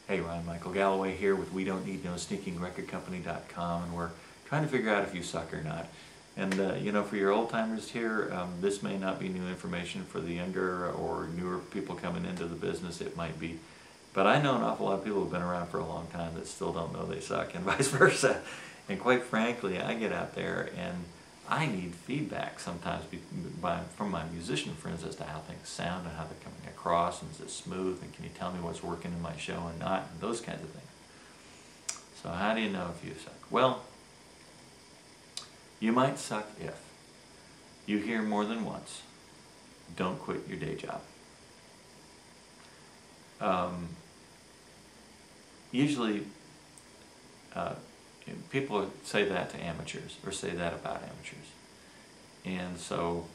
Hey, Ryan Michael Galloway here with WeDon'tNeedNoSneakingRecordCompany.com, and we're trying to figure out if you suck or not. And you know, for your old timers here, this may not be new information. For the younger or newer people coming into the business, it might be. But I know an awful lot of people who've been around for a long time that still don't know they suck, and vice versa. And quite frankly, I get out there and I need feedback sometimes from my musician friends as to how things sound and how they're coming across, and is it smooth, and can you tell me what's working in my show and not, and those kinds of things. So how do you know if you suck? Well, you might suck if you hear more than once, don't quit your day job. Usually people say that to amateurs, or say that about amateurs, and so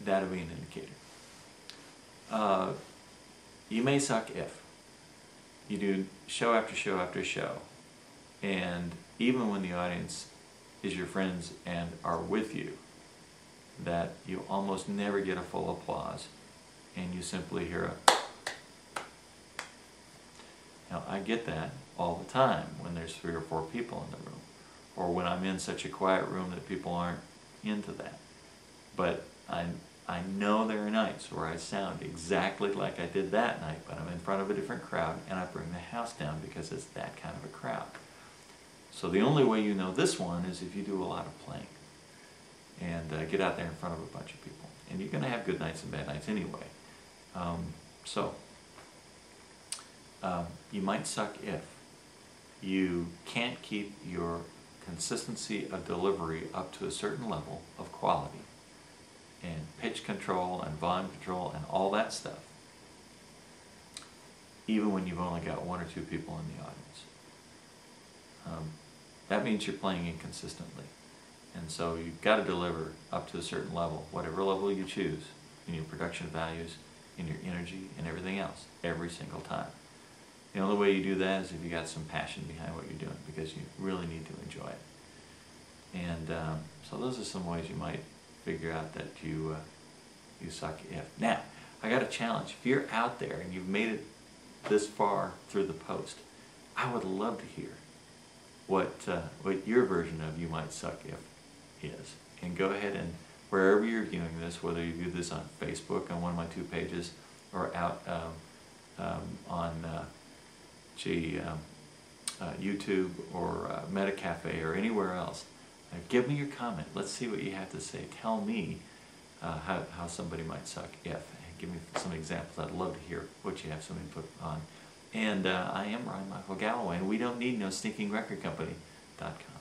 that'll be an indicator. You may suck if you do show after show after show, and even when the audience is your friends and are with you, that you almost never get a full applause, and you simply hear a... Now, I get that all the time when there's 3 or 4 people in the room, or when I'm in such a quiet room that people aren't into that. But I know there are nights where I sound exactly like I did that night, but I'm in front of a different crowd, and I bring the house down because it's that kind of a crowd. So the only way you know this one is if you do a lot of playing and get out there in front of a bunch of people. And you're going to have good nights and bad nights anyway. You might suck if you can't keep your consistency of delivery up to a certain level of quality and pitch control and volume control and all that stuff, even when you've only got 1 or 2 people in the audience. That means you're playing inconsistently, and so you've got to deliver up to a certain level, whatever level you choose, in your production values, in your energy, and everything else, every single time. The only way you do that is if you got some passion behind what you're doing, because you really need to enjoy it. And so those are some ways you might figure out that you suck if. Now, I got a challenge. If you're out there and you've made it this far through the post, I would love to hear what your version of you might suck if is. And go ahead and wherever you're viewing this, whether you view this on Facebook on one of my 2 pages, or out on YouTube or Metacafe or anywhere else, give me your comment. Let's see what you have to say. Tell me how somebody might suck if. Give me some examples. I'd love to hear what you have some input on. And I am Ryan Michael Galloway, and WeDon'tNeedNoSneakingRecordCompany.com.